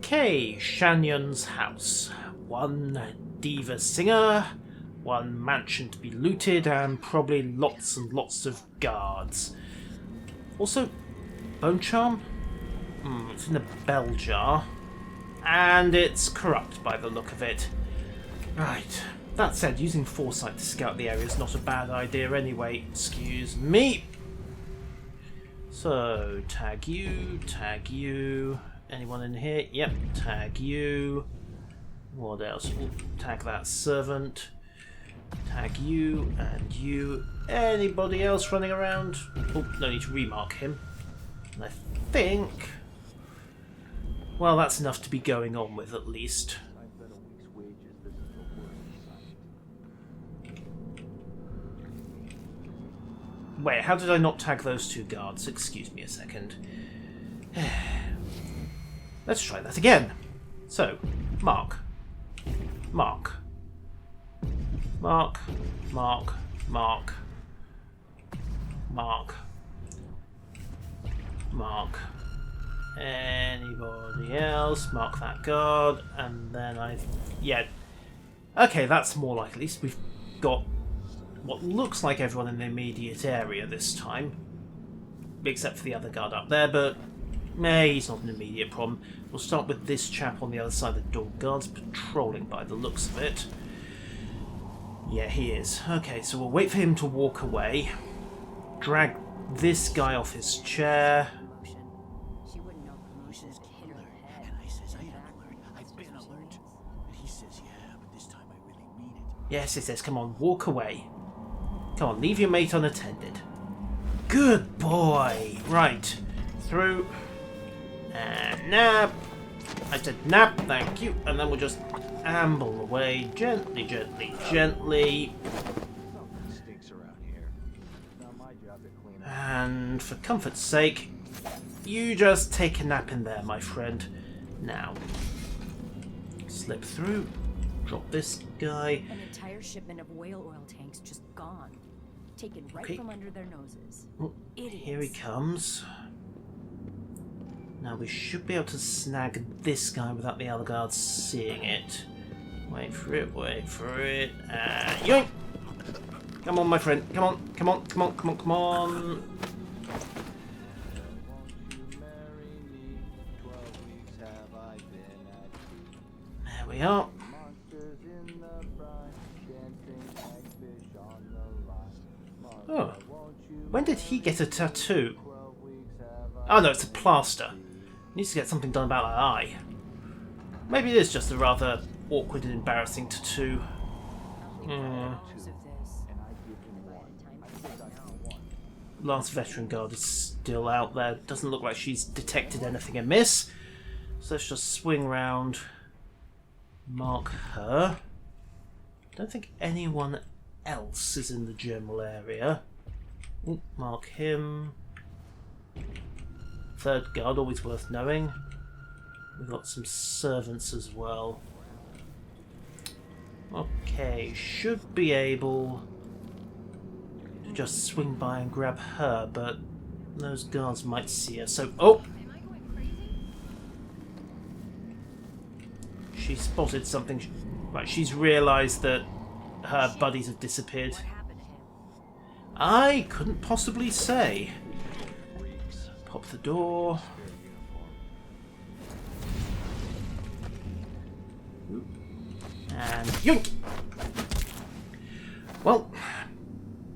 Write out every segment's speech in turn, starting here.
Okay, Shanyun's house. One diva singer, one mansion to be looted, and probably lots and lots of guards. Also, bone charm? It's in a bell jar. And it's corrupt by the look of it. Right. That said, using foresight to scout the area is not a bad idea anyway. Excuse me. So, tag you, tag you. Anyone in here? Yep, tag you. What else? Ooh, tag that servant. Tag you and you. Anybody else running around? Oh, no need to remark him. And I think... well, that's enough to be going on with, at least. Wait, how did I not tag those two guards? Excuse me a second. Let's try that again. So, mark. Mark. Mark. Mark. Mark. Mark. Mark. Anybody else? Mark that guard. And then yeah. Okay, that's more like at least we've got what looks like everyone in the immediate area this time. Except for the other guard up there, but he's not an immediate problem. We'll start with this chap on the other side of the door. Guard's patrolling by the looks of it. Yeah, he is. Okay, so we'll wait for him to walk away. Drag this guy off his chair. Yes, it says, come on, walk away. Come on, leave your mate unattended. Good boy. Right. Through. And nap. I said nap, thank you. And then we'll just amble away gently, gently, gently. And for comfort's sake, you just take a nap in there, my friend. Now, slip through. Drop this guy. An entire shipment of whale oil tanks just gone. Taken right from under their noses. Oh, here he comes. Now we should be able to snag this guy without the other guards seeing it. Wait for it, wait for it. Yoink! Come on, my friend. Come on, come on, come on, come on, come on. There we are. Oh, when did he get a tattoo? Oh no, it's a plaster. Needs to get something done about that eye. Maybe it is just a rather awkward and embarrassing tattoo. Last veteran guard is still out there. Doesn't look like she's detected anything amiss. So let's just swing round. Mark her. Don't think anyone else is in the general area. Ooh, mark him. Third guard, always worth knowing. We've got some servants as well. Okay, should be able to just swing by and grab her, but those guards might see her, so... oh! She spotted something. Right, she's realised that her buddies have disappeared. I couldn't possibly say. Pop the door. And yoink! Well,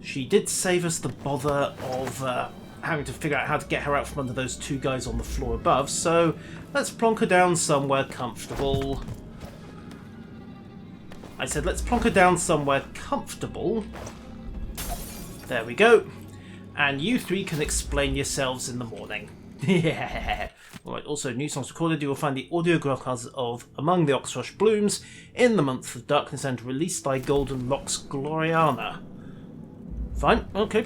she did save us the bother of having to figure out how to get her out from under those two guys on the floor above, so let's plonk her down somewhere comfortable. I said let's plonk her down somewhere comfortable. There we go. And you three can explain yourselves in the morning. Yeah. Alright, also, new songs recorded. You will find the audio archives of Among the Oxrush Blooms in the Month of Darkness and released by Golden Locks Gloriana. Fine, okay.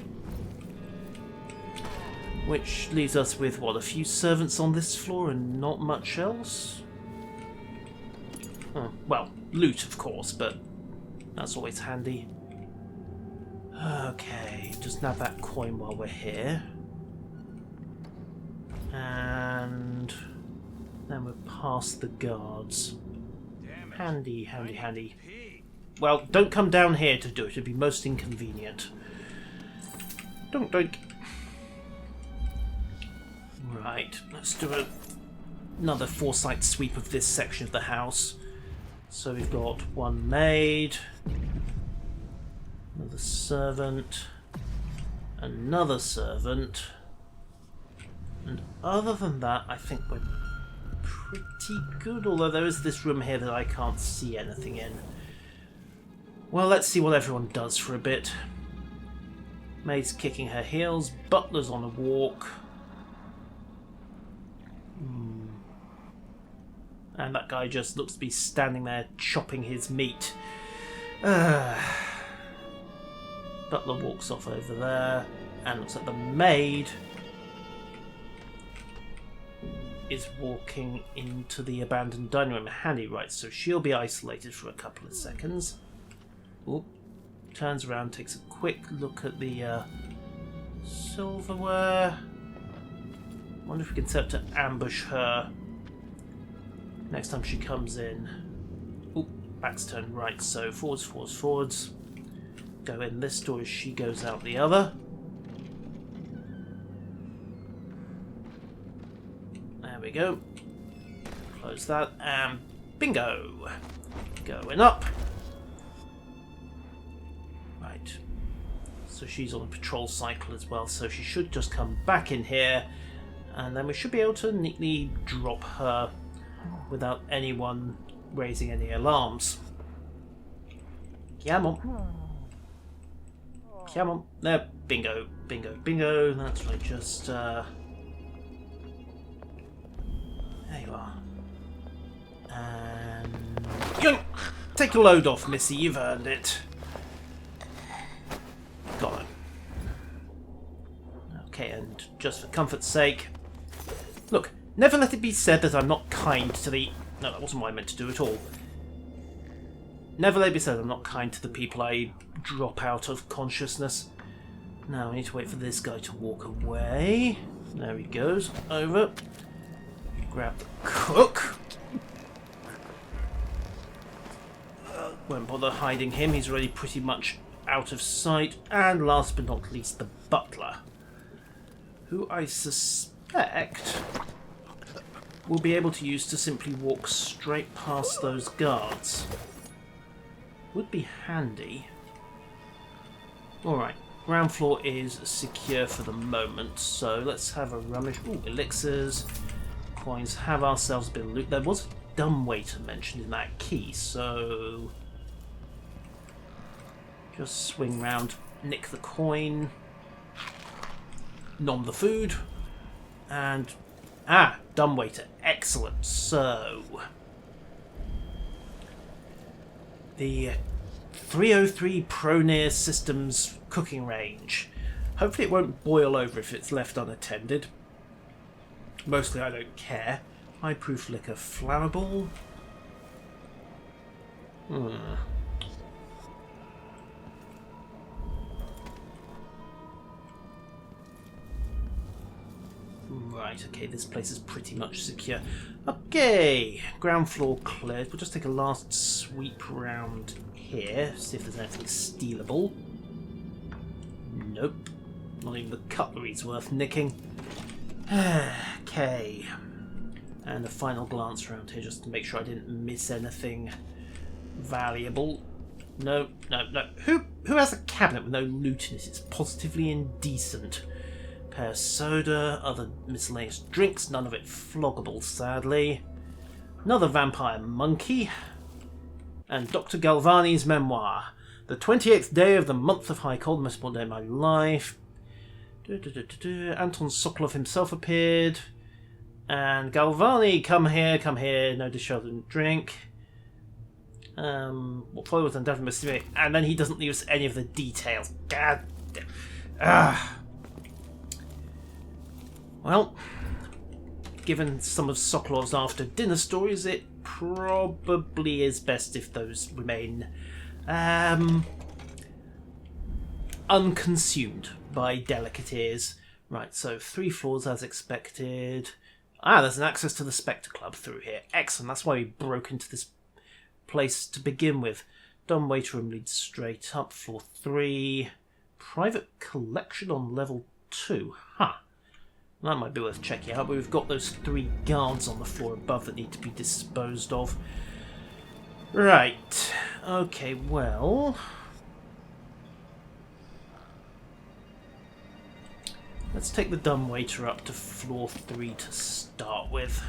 Which leaves us with, what, a few servants on this floor and not much else? Well, loot, of course, but that's always handy. Okay, just nab that coin while we're here. And Then we're past the guards. Damn it. Handy, handy, I handy. need to pee. Well, don't come down here to do it. It'd be most inconvenient. Don't, doink. Right, let's do another foresight sweep of this section of the house. So we've got one maid, another servant, another servant, and other than that, I think we're pretty good, although there is this room here that I can't see anything in. Well, let's see what everyone does for a bit. Maid's kicking her heels, butler's on a walk. And that guy just looks to be standing there chopping his meat. Butler walks off over there and looks at the maid is walking into the abandoned dining room. Handy, right, so she'll be isolated for a couple of seconds. Oop. Turns around, takes a quick look at the silverware. Wonder if we can set up to ambush her next time she comes in. Oop, back's turned right, so forwards, forwards, forwards. Go in this door as she goes out the other. There we go. Close that, and bingo! Going up. Right. So she's on a patrol cycle as well, so she should just come back in here, and then we should be able to neatly drop her without anyone raising any alarms. Come on. Come on. There. Bingo. Bingo. Bingo. That's right. Just, there you are. And... Yoink! Take your load off, Missy. You've earned it. Got it. Okay, and just for comfort's sake... Look, never let it be said that I'm not kind to the... No, that wasn't what I meant to do at all. Never let it be said I'm not kind to the people I drop out of consciousness. Now I need to wait for this guy to walk away. There he goes. Over. Grab the cook. Won't bother hiding him. He's already pretty much out of sight. And last but not least, the butler, who I suspect will be able to use to simply walk straight past those guards. Would be handy. Alright, ground floor is secure for the moment, so let's have a rummage. Ooh, elixirs, coins, have ourselves a bit of loot. There was a dumbwaiter mentioned in that key, so just swing round, nick the coin, nom the food, and dumbwaiter, excellent. So the 303 Proneer Systems cooking range. Hopefully it won't boil over if it's left unattended. Mostly I don't care. High proof liquor, flammable. Right, okay, this place is pretty much secure. Okay, ground floor cleared. We'll just take a last sweep round here, see if there's anything stealable. Nope. Not even the cutlery's worth nicking. Okay. And a final glance around here just to make sure I didn't miss anything valuable. No, no, no. Who has a cabinet with no loot in it? It's positively indecent. Pear soda, other miscellaneous drinks, none of it floggable, sadly. Another vampire monkey. And Dr. Galvani's memoir. The 28th day of the month of high cold, the most important day of my life. Anton Sokolov himself appeared. And Galvani, come here, no dish other than drink. What followed was undoubtedly mysterious, and then he doesn't leave us any of the details. God damn. Well, given some of Sokolov's after dinner stories, it probably is best if those remain unconsumed by delicate ears. Right, so 3 floors as expected. Ah, there's an access to the Spectre Club through here. Excellent, that's why we broke into this place to begin with. Dumb waiter room leads straight up, floor 3. Private collection on level 2. Huh. That might be worth checking out, but we've got those 3 guards on the floor above that need to be disposed of. Right. Okay, well... let's take the dumb waiter up to floor 3 to start with.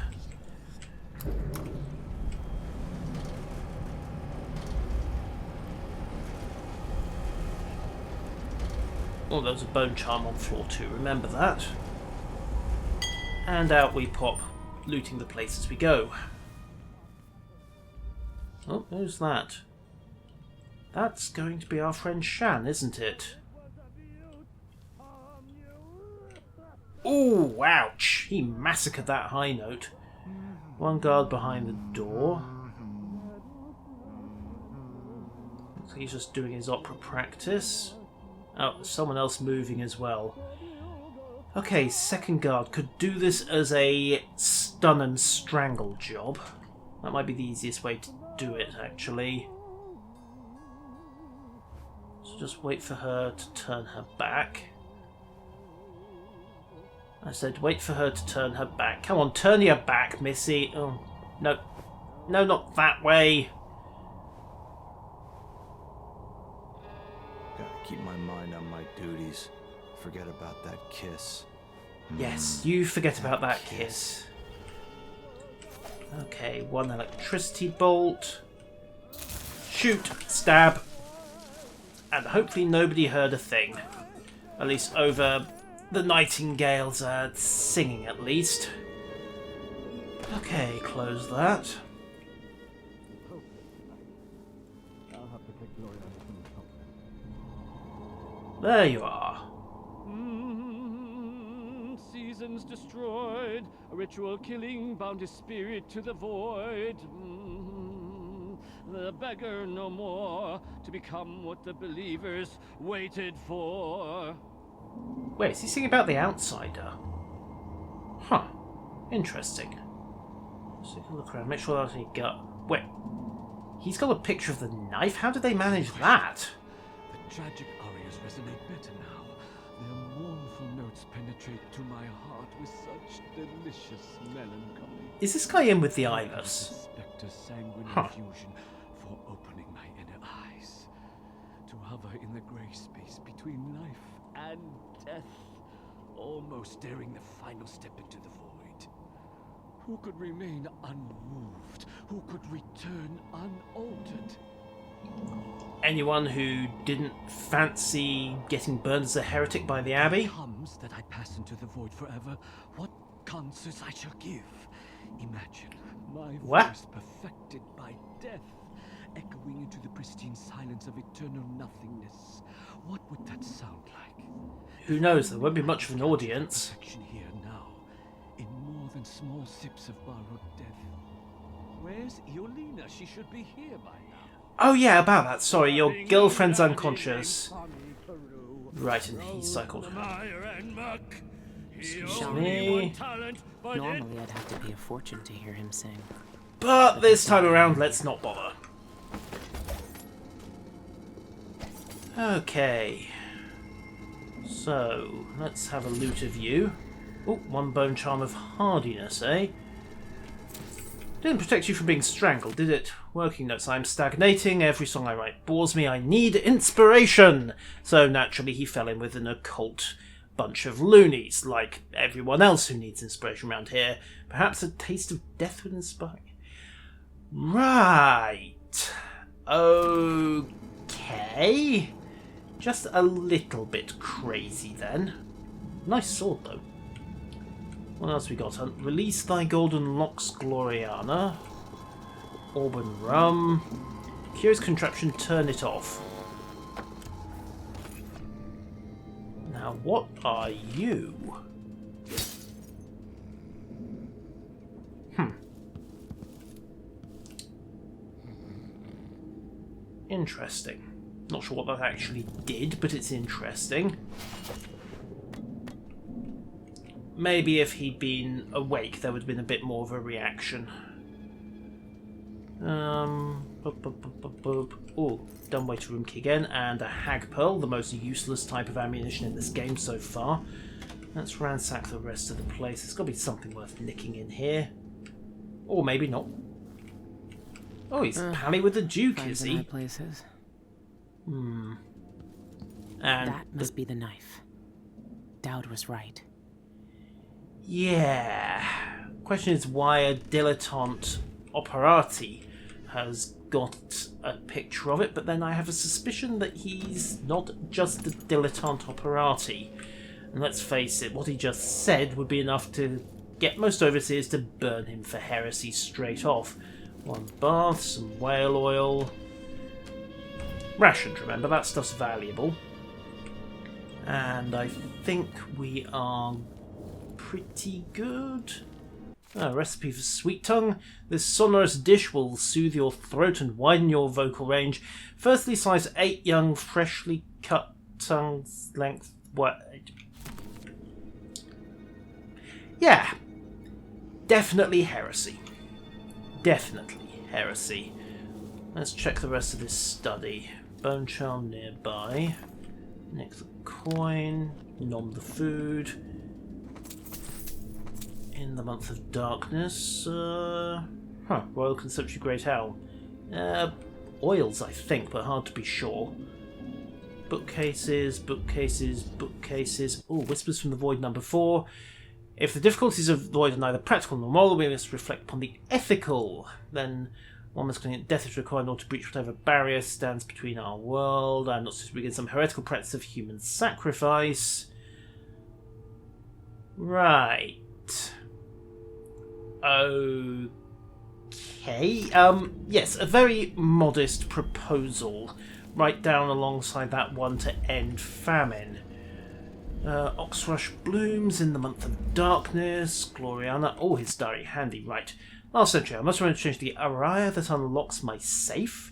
Oh, there was a bone charm on floor 2, remember that. And out we pop, looting the place as we go. Oh, who's that? That's going to be our friend Shan, isn't it? Ooh, ouch! He massacred that high note. One guard behind the door. Looks like he's just doing his opera practice. Oh, someone else moving as well. Okay, second guard could do this as a stun and strangle job. That might be the easiest way to do it, actually. So just wait for her to turn her back. I said wait for her to turn her back. Come on, turn your back, Missy. Oh, no. No, not that way. Gotta keep my mind on my duties. Forget about that kiss. Yes, you forget about that kiss. Okay, one electricity bolt. Shoot, stab. And hopefully nobody heard a thing. At least over the nightingales singing, at least. Okay, close that. There you are. Seasons destroyed, a ritual killing bound his spirit to the void. The beggar no more, to become what the believers waited for. Wait, is he singing about the outsider? Huh. Interesting. Let's take a look around, make sure that's any gut. Wait. He's got a picture of the knife? How did they manage that? The tragic arias resonate better now. Their mournful notes penetrate to my heart with such delicious melancholy. Is this guy in with the Ibis? Spectre sanguine infusion for opening my inner eyes. To hover in the grey space between life and death, almost daring the final step into the void. Who could remain unmoved? Who could return unaltered? Anyone who didn't fancy getting burned as a heretic by the Abbey? If it comes that I pass into the void forever, what concerts I shall give. Imagine my voice perfected by death, echoing into the pristine silence of eternal nothingness. What would that sound like? Who knows, there won't be much of an audience. Perfection here now, in more than small sips of borrowed death. Where's Iolina? She should be here by now. Oh yeah, about that. Sorry, your girlfriend's unconscious. Right, and he cycled. Excuse me. Normally I'd have to pay a fortune to hear him sing. But this time around, let's not bother. Okay. So, let's have a loot of you. Oh, one bone charm of hardiness, eh? Didn't protect you from being strangled, did it? Working notes. I'm stagnating. Every song I write bores me. I need inspiration. So naturally he fell in with an occult bunch of loonies, like everyone else who needs inspiration around here. Perhaps a taste of death would inspire. Right. Okay. Just a little bit crazy then. Nice sword though. What else we got? Release thy golden locks, Gloriana. Auburn rum. Curious contraption, turn it off. Now, what are you? Interesting. Not sure what that actually did, but it's interesting. maybe if he'd been awake, there would have been a bit more of a reaction. Oh, dumb waiter room key again, and a hag pearl, the most useless type of ammunition in this game so far. Let's ransack the rest of the place. There's got to be something worth nicking in here. Or maybe not. Oh, he's pally with the Duke, is he? Places. And That must be the knife. Dowd was right. yeah. Question is why a dilettante operati has got a picture of it, but then I have a suspicion that he's not just a dilettante operati. And let's face it, what he just said would be enough to get most overseers to burn him for heresy straight off. 1 bath, some whale oil. Rations, remember, that stuff's valuable. And I think we are pretty good. A recipe for sweet tongue. This sonorous dish will soothe your throat and widen your vocal range. Firstly, slice 8 young, freshly cut tongues length. What? Yeah. Definitely heresy. Definitely heresy. Let's check the rest of this study. Bone charm nearby. Nick the coin. Nom the food. In the month of darkness. Royal Conservatory Great Elm. Oils, I think, but hard to be sure. Bookcases, bookcases, bookcases. Oh, Whispers from the Void number 4. If the difficulties of the Void are neither practical nor moral, we must reflect upon the ethical. Then one must claim that death is required in order to breach whatever barrier stands between our world. I'm not supposed to begin some heretical practice of human sacrifice. Right. Okay. Yes, a very modest proposal. Right down alongside that one to end famine. Oxrush blooms in the month of darkness. Gloriana. Oh, his diary. Handy. Right. Last entry. I must remember to change the araya that unlocks my safe.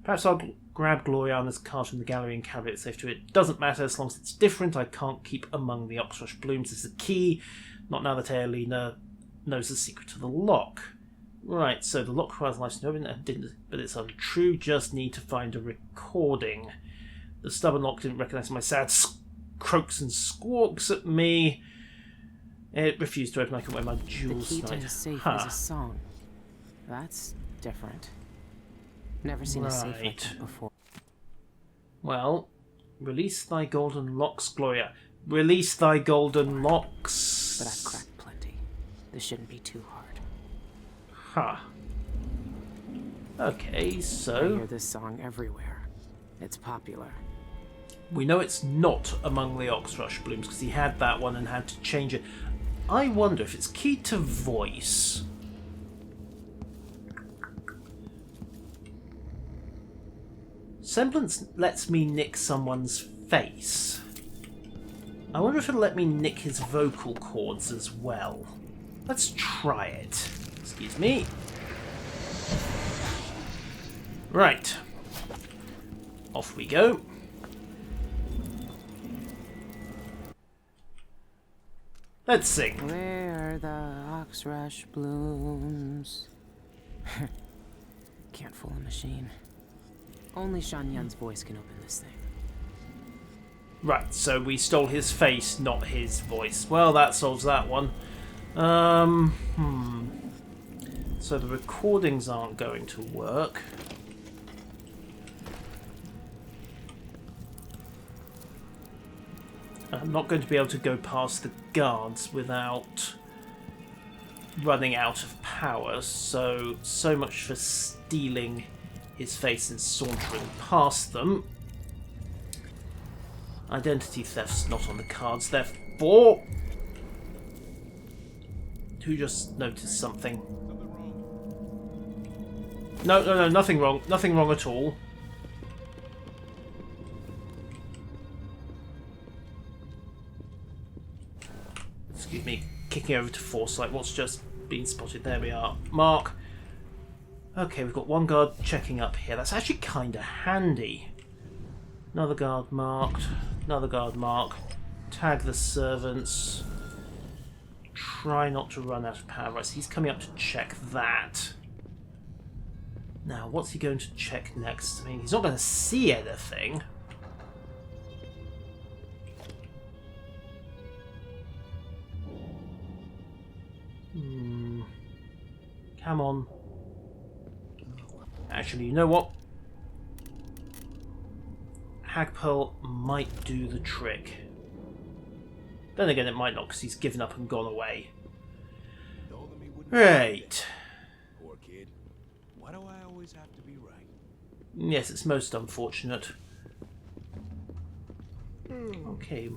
Perhaps I'll grab Gloriana's card from the gallery and carry it safe to it. Doesn't matter as long as it's different. I can't keep among the Oxrush blooms. It's the key. Not now that Aelina knows the secret to the lock. Right, so the lock requires a license to open it, didn't, but it's untrue. Just need to find a recording. The stubborn lock didn't recognise my sad croaks and squawks at me. It refused to open. I can wear my jewels The key to tonight. his safe is a song. That's different. Never seen a safe like that before. Well, release thy golden locks, Gloria. Release thy golden locks. But I've cracked plenty. This shouldn't be too hard. Okay, I so hear this song everywhere. It's popular. we know it's not among the Oxrush blooms because he had that one and had to change it. I wonder if it's keyed to voice. Semblance lets me nick someone's face. I wonder if it'll let me nick his vocal cords as well. Let's try it. Excuse me. Right. Off we go. Let's sing. Where the oxrush blooms. Can't fool a machine. Only Shan Yun's voice can open this thing. Right, so we stole his face, not his voice. Well, that solves that one. So the recordings aren't going to work. I'm not going to be able to go past the guards without running out of power, so much for stealing his face and sauntering past them. Identity theft's not on the cards, therefore... Who just noticed something? No, nothing wrong. Nothing wrong at all. Excuse me, kicking over to Foresight. What's just been spotted? There we are. Mark. Okay, we've got one guard checking up here. That's actually kind of handy. Another guard marked. Another guard marked. Tag the servants. try not to run out of power. Right, so he's coming up to check that. Now, what's he going to check next? I mean, he's not going to see anything. Come on. Actually, you know what? Hagpearl might do the trick. Then again, it might not, because he's given up and gone away. Right. Poor kid. Why do I always have to be right? Yes, it's most unfortunate. Okay.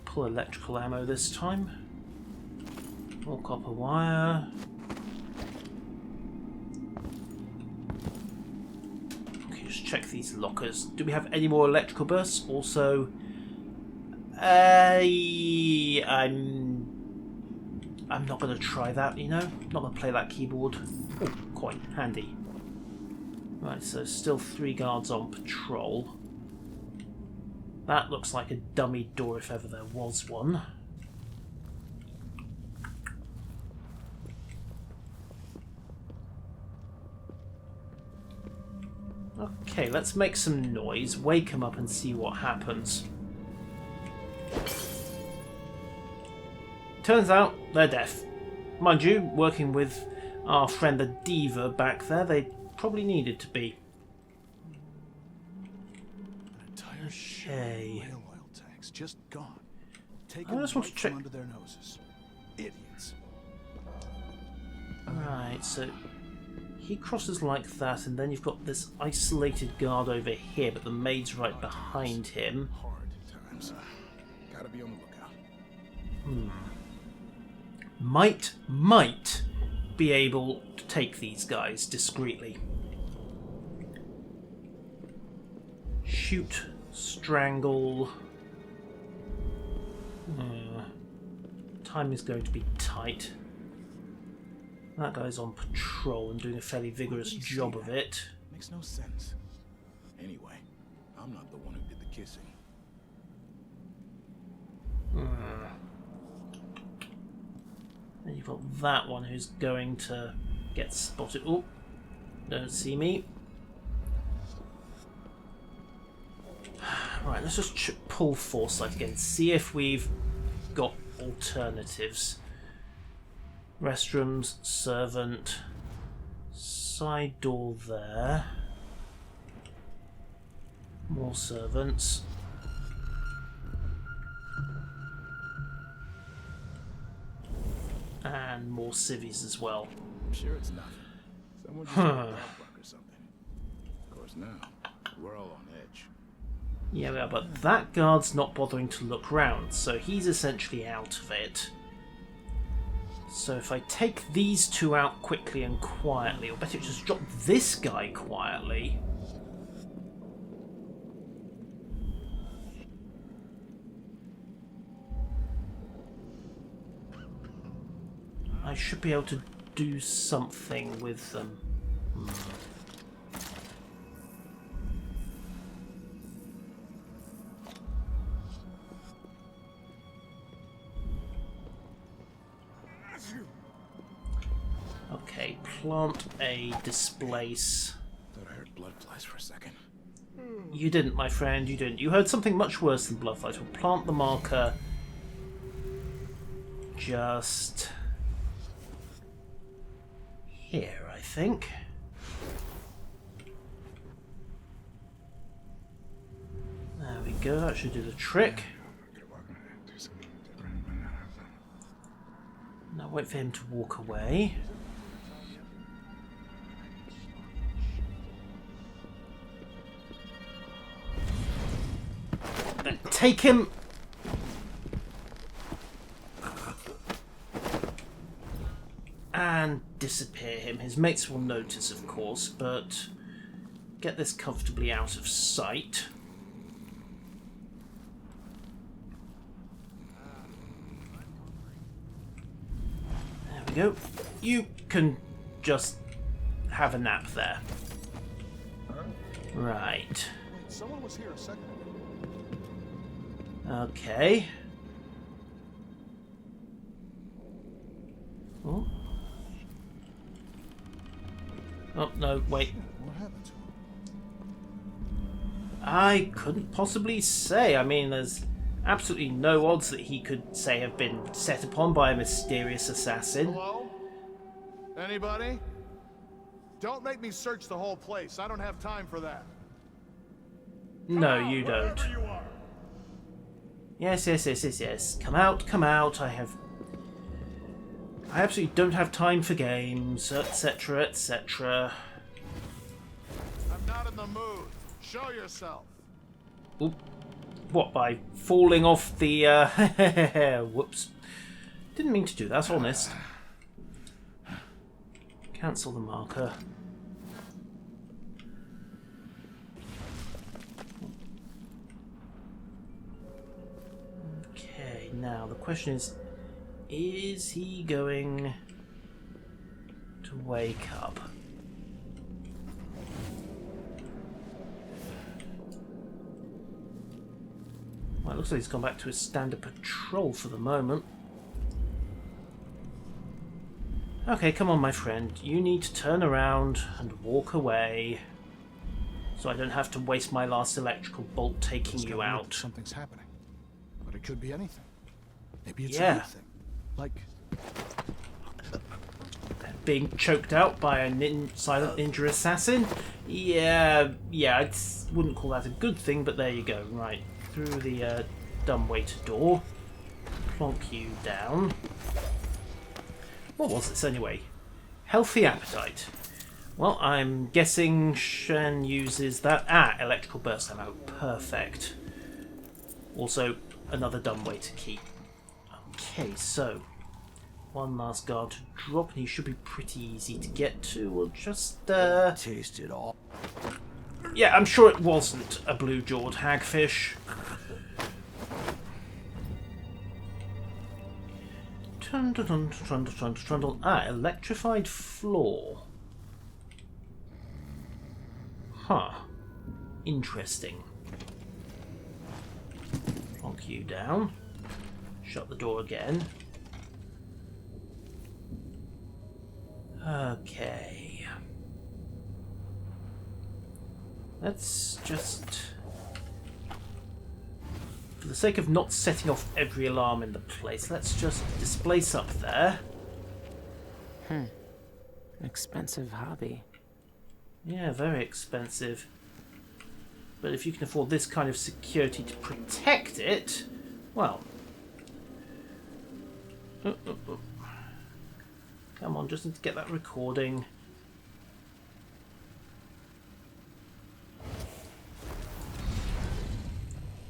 Pull electrical ammo this time. More copper wire. Okay, just check these lockers. Do we have any more electrical bursts? Also, I'm not going to try that, you know? Not going to play that keyboard. Oh, quite handy. Right, so still 3 guards on patrol. That looks like a dummy door if ever there was one. Okay, let's make some noise, wake them up and see what happens. Turns out they're deaf. Mind you, working with our friend the Diva back there, they probably needed to be. Okay. Whale oil tanks just gone. I just want to check. Under their noses. Idiots. Right, so he crosses like that, and then you've got this isolated guard over here, but the maid's right behind him. Hard times. Gotta be on the lookout. Might be able to take these guys discreetly. Shoot, strangle. Time is going to be tight. That guy's on patrol and doing a fairly vigorous job of it. Makes no sense. Anyway, I'm not the one who did the kissing. Then you've got that one who's going to get spotted. Oh, don't see me. Right, let's just pull Foresight again. See if we've got alternatives. Restrooms, servant, side door there. More servants. And more civvies as well. I'm sure it's nothing. Someone just got a dog bark or something. Of course now, we're all on edge. Yeah, we are, but that guard's not bothering to look round, so he's essentially out of it. So if I take these two out quickly and quietly, or better just drop this guy quietly. I should be able to do something with them. Okay, plant a displace. Thought I heard blood flies for a second. You didn't, my friend, you didn't. You heard something much worse than blood flies. We'll plant the marker just here, I think. There we go, that should do the trick. Now wait for him to walk away. Then take him. And disappear him. His mates will notice, of course, but get this comfortably out of sight. There we go. You can just have a nap there. Right. Someone was here a second ago. Okay. Oh. Oh, no, wait. What happened to him? I couldn't possibly say. I mean, there's absolutely no odds that he could, say, have been set upon by a mysterious assassin. Hello? Anybody? Don't make me search the whole place. I don't have time for that. No, you don't. You are. Yes. Come out. I absolutely don't have time for games, etc., etc. I'm not in the mood. Show yourself. Oop. What, by falling off the, whoops. Didn't mean to do that, honest. Cancel the marker. Okay, now the question is he going to wake up? Well, it looks like he's gone back to his standard patrol for the moment. Okay, come on, my friend. You need to turn around and walk away, so I don't have to waste my last electrical bolt taking you out. Something's happening, but it could be anything. Maybe it's Yeah. a good thing. Like Being choked out by a silent ninja assassin? Yeah, I wouldn't call that a good thing, but there you go. Right, through the dumbwaiter door. Plonk you down. What was this anyway? Healthy appetite. Well, I'm guessing Shen uses that. Electrical burst ammo. Perfect. Also, another dumbwaiter key. Okay, so one last guard to drop, and he should be pretty easy to get to. We'll just taste it all. yeah, I'm sure it wasn't a blue-jawed hagfish. Trundle. Electrified floor. Huh. Interesting. Plonk you down. Shut the door again. Okay. Let's just... For the sake of not setting off every alarm in the place, let's just displace up there. Expensive hobby. Yeah, very expensive. But if you can afford this kind of security to protect it, well... Come on, just need to get that recording.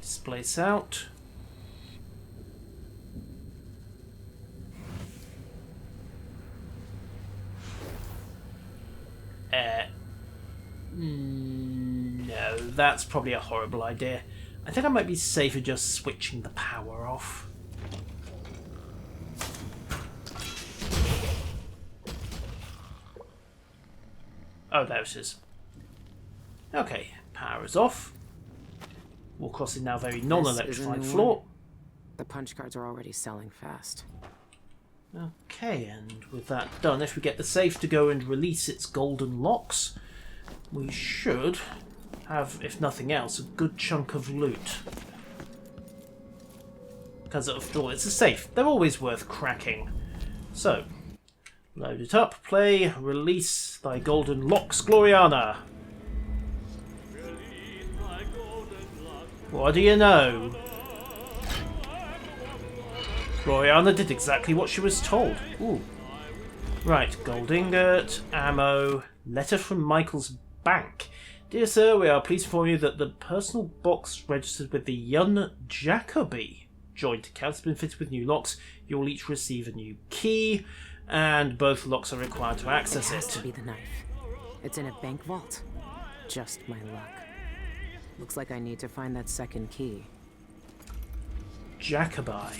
Displace out. No, that's probably a horrible idea. I think I might be safer just switching the power off. Oh, there it is. Okay, power is off. Walk across the now very non-electrified floor. The punch cards are already selling fast. Okay, and with that done, if we get the safe to go and release its golden locks, we should have, if nothing else, a good chunk of loot. Because after all, it's a safe. They're always worth cracking. So, load it up, play, release thy golden locks, Gloriana. What do you know? Gloriana did exactly what she was told. Ooh. Right, gold ingot, ammo, letter from Michael's bank. Dear sir, we are pleased to inform you that the personal box registered with the Yun Jacoby joint account has been fitted with new locks. You will each receive a new key, and both locks are required to access It has it. to be the knife. It's in a bank vault. Just my luck. Looks like I need to find that second key. Jacobi.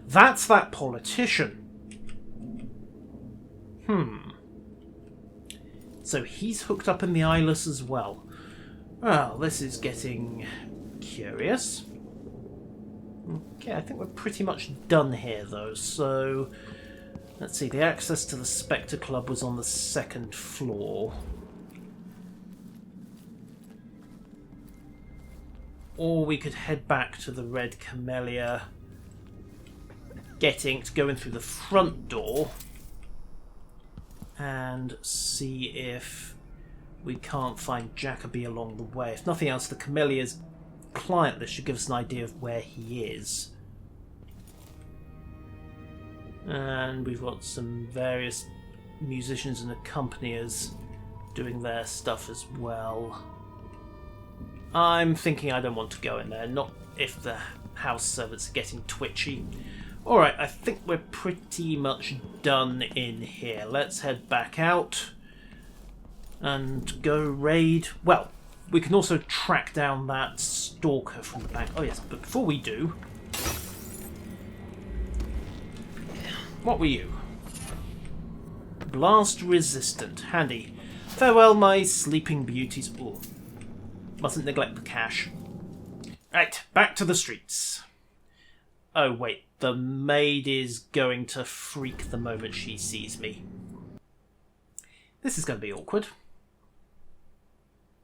That's that politician. So he's hooked up in the eyeless as well. Well, this is getting curious. Okay, I think we're pretty much done here, though, so... Let's see, the access to the Spectre Club was on the 2nd floor. Or we could head back to the Red Camellia, going through the front door, and see if we can't find Jacoby along the way. If nothing else, the Camellia's client list should give us an idea of where he is. And we've got some various musicians and accompaniers doing their stuff as well. I'm thinking I don't want to go in there, not if the house servants are getting twitchy. Alright, I think we're pretty much done in here. Let's head back out and go raid. Well, we can also track down that stalker from the back. Oh yes, but before we do... What were you? Blast resistant. Handy. Farewell, my sleeping beauties. Ooh. Mustn't neglect the cash. Right, back to the streets. Oh wait, the maid is going to freak the moment she sees me. This is going to be awkward.